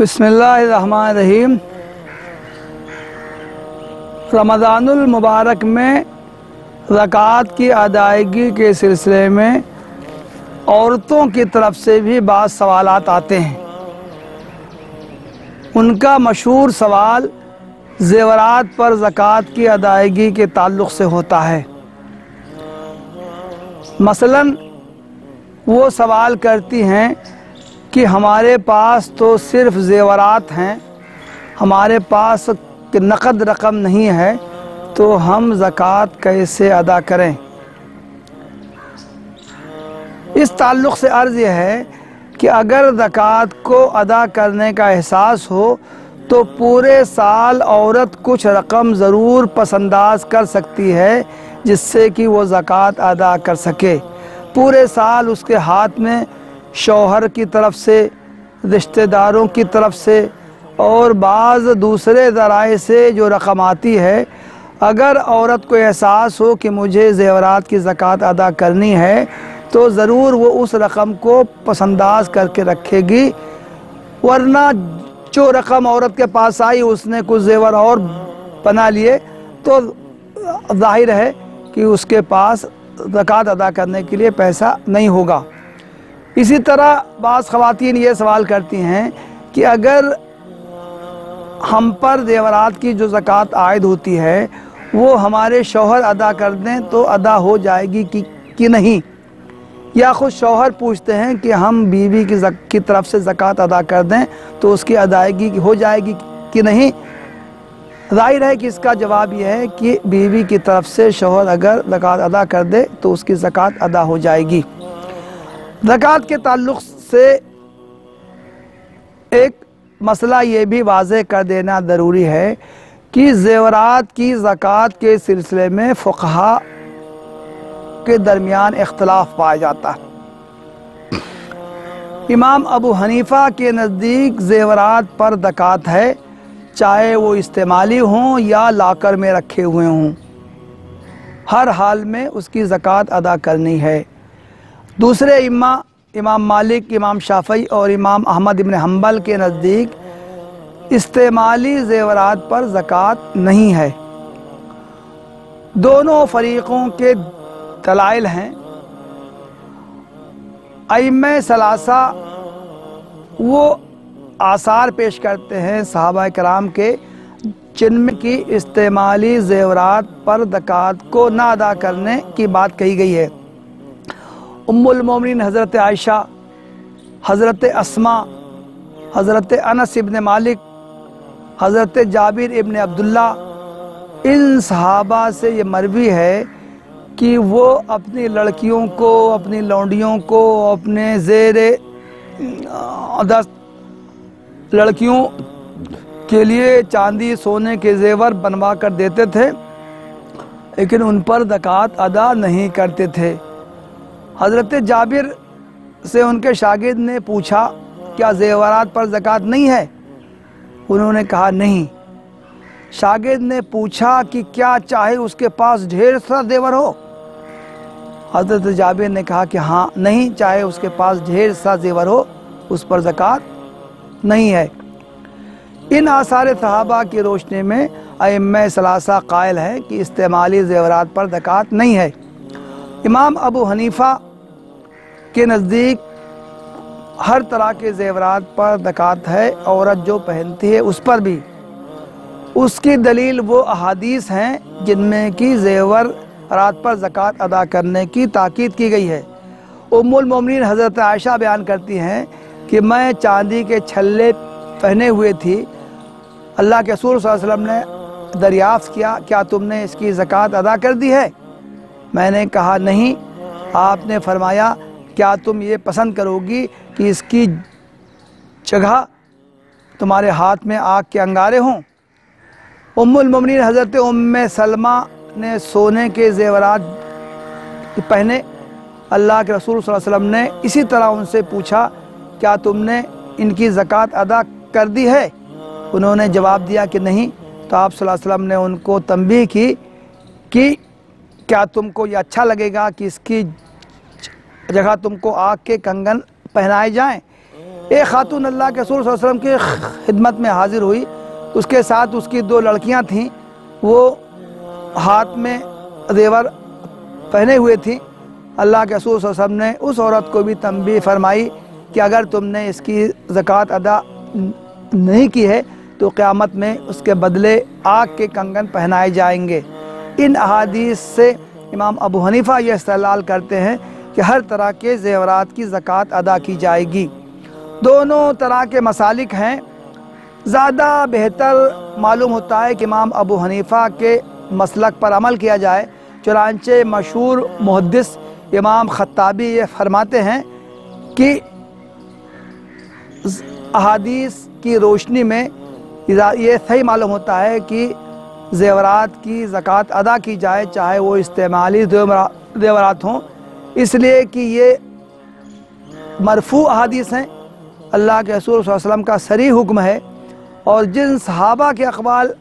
बिस्मिल्लाहिर्रहमानिर्रहीम। रमज़ानुल मुबारक में ज़कात की अदायगी के सिलसिले में औरतों की तरफ से भी बाज़ सवालात आते हैं। उनका मशहूर सवाल ज़ेवरात पर ज़कात की अदायगी के ताल्लुक़ से होता है। मसलन वो सवाल करती हैं कि हमारे पास तो सिर्फ़ ज़ेवरात हैं, हमारे पास नक़द रकम नहीं है, तो हम ज़कात कैसे अदा करें। इस ताल्लुक़ से अर्ज़ यह है कि अगर ज़कात को अदा करने का एहसास हो तो पूरे साल औरत कुछ रकम ज़रूर पसंदाज़ कर सकती है जिससे कि वो ज़कात अदा कर सके। पूरे साल उसके हाथ में शौहर की तरफ से, रिश्तेदारों की तरफ से और बाज़ दूसरे ज़राए से जो रकम आती है, अगर औरत को एहसास हो कि मुझे ज़ेवरात की ज़कात अदा करनी है तो ज़रूर वो उस रकम को पसंदाज़ करके रखेगी। वरना जो रकम औरत के पास आई उसने कुछ ज़ेवर और बना लिए तो ज़ाहिर है कि उसके पास ज़कात अदा करने के लिए पैसा नहीं होगा। इसी तरह बाज़ ख़वातीन ये सवाल करती हैं कि अगर हम पर ज़ेवरात की जो ज़कात आयद होती है वो हमारे शौहर अदा कर दें तो अदा हो जाएगी कि नहीं, या ख़ुद शौहर पूछते हैं कि हम बीवी की तरफ से ज़कात अदा कर दें तो उसकी अदायगी हो जाएगी कि नहीं। ज़ाहिर है कि इसका जवाब यह है कि बीवी की तरफ से शौहर अगर ज़कात अदा कर दे तो उसकी ज़कात अदा हो जाएगी। ज़कात के ताल्लुक़ से एक मसला ये भी वाज़ेह कर देना ज़रूरी है कि ज़ेवरात की ज़कात के सिलसिले में फ़ुक़हा के दरमियान इख्तिलाफ़ पाया जाता है। इमाम अबू हनीफ़ा के नज़दीक ज़ेवरात पर ज़कात है, चाहे वो इस्तेमाली हों या लाकर में रखे हुए हों, हर हाल में उसकी ज़कात अदा करनी है। दूसरे इमाम मालिक, इमाम शाफ़ई और इमाम अहमद इब्न हम्बल के नज़दीक इस्तेमाली ज़ेवरात पर ज़कात नहीं है। दोनों फ़रीक़ों के दलाइल हैं। अइम्मा सलासा वो आसार पेश करते हैं सहाबा कराम के जिनमें की इस्तेमाली ज़ेवरात पर ज़कात को ना अदा करने की बात कही गई है। उम्मुल मोमिनीन हज़रत आयशा, हज़रत अस्मा, हज़रत अनस इब्न मालिक, हज़रत जाबिर इब्न अब्दुल्ला, इन सहाबा से ये मरवी है कि वो अपनी लड़कियों को, अपनी लौंडियों को, अपने ज़ेरे दस्त लड़कियों के लिए चांदी सोने के ज़ेवर बनवा कर देते थे, लेकिन उन पर ज़कात अदा नहीं करते थे। हज़रत जाबिर से उनके शागिर्द ने पूछा, क्या ज़ेवरात पर ज़कात नहीं है? उन्होंने कहा नहीं। शागिर्द ने पूछा कि क्या चाहे उसके पास ढेर सा ज़ेवर हो? हज़रत जाबिर ने कहा कि हाँ, नहीं, चाहे उसके पास ढेर सा ज़ेवर हो उस पर ज़कात नहीं है। इन आसार सहाबा की रोशनी में अइम्मा सलासा कायल है कि इस्तेमाली ज़ेवरात पर ज़कात नहीं है। इमाम अबू हनीफ़ा के नज़दीक हर तरह के ज़ेवरात पर ज़कात है, औरत जो पहनती है उस पर भी। उसकी दलील वो अहादीस हैं जिनमें कि ज़ेवरात पर ज़कात अदा करने की ताकीद की गई है। उम्मुल मोमिनीन हज़रत आयशा बयान करती हैं कि मैं चांदी के छल्ले पहने हुए थी, अल्लाह के रसूल सल्लल्लाहु अलैहि वसल्लम ने दरियाफ़्त किया, क्या तुमने इसकी ज़कात अदा कर दी है? मैंने कहा नहीं। आपने फरमाया, क्या तुम ये पसंद करोगी कि इसकी जगह तुम्हारे हाथ में आग के अंगारे हों? उम्मुल मोमिनीन हज़रत उम्मे सलमा ने सोने के ज़ेवरात पहने। अल्लाह के रसूल सल्लल्लाहु अलैहि वसल्लम ने इसी तरह उनसे पूछा, क्या तुमने इनकी ज़कात अदा कर दी है? उन्होंने जवाब दिया कि नहीं। तो आप सल्लल्लाहु अलैहि वसल्लम ने उनको तंबीह की कि क्या तुमको ये अच्छा लगेगा कि इसकी जगह तुमको आग के कंगन पहनाए जाएं? ایک خاتون اللہ کے رسول صلی اللہ علیہ وسلم کی خدمت میں حاضر ہوئی، اس کے ساتھ اس کی 2 لڑکیاں تھیں، وہ ہاتھ میں زیور پہنے ہوئے تھیں۔ اللہ کے رسول صلی اللہ علیہ وسلم نے اس عورت کو بھی تنبیہ فرمائی کہ اگر تم نے اس کی زکوٰۃ ادا نہیں کی ہے تو قیامت میں اس کے بدلے آگ کے کنگن پہنائے جائیں گے۔ ان احادیث سے امام ابو حنیفہ یہ استدلال کرتے ہیں کہ ہر طرح کے زیورات کی زکوٰۃ ادا کی جائے گی۔ دونوں طرح کے مسالک ہیں، زیادہ بہتر معلوم ہوتا ہے کہ امام ابو حنیفہ کے مسلک پر عمل کیا جائے، چنانچہ مشہور محدث امام خطابی یہ فرماتے ہیں کہ احادیث کی روشنی میں یہ صحیح معلوم ہوتا ہے کہ زیورات کی زکوٰۃ ادا کی جائے، چاہے وہ استعمالی زیورات ہوں، اس لیے کہ یہ مرفوع احادیث ہیں، اللہ کے رسول صلی اللہ علیہ وسلم کا صریح حکم ہے، اور جن صحابہ کے اقوال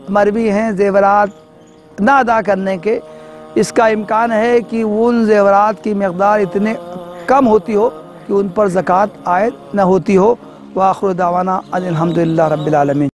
مروی ہیں زیورات نہ ادا کرنے کے، اس کا امکان ہے کہ ان زیورات کی مقدار اتنے کم ہوتی ہو کہ ان پر زکوٰۃ عائد نہ ہوتی ہو۔ وآخر دعوانا ان الحمدللہ رب العالمین۔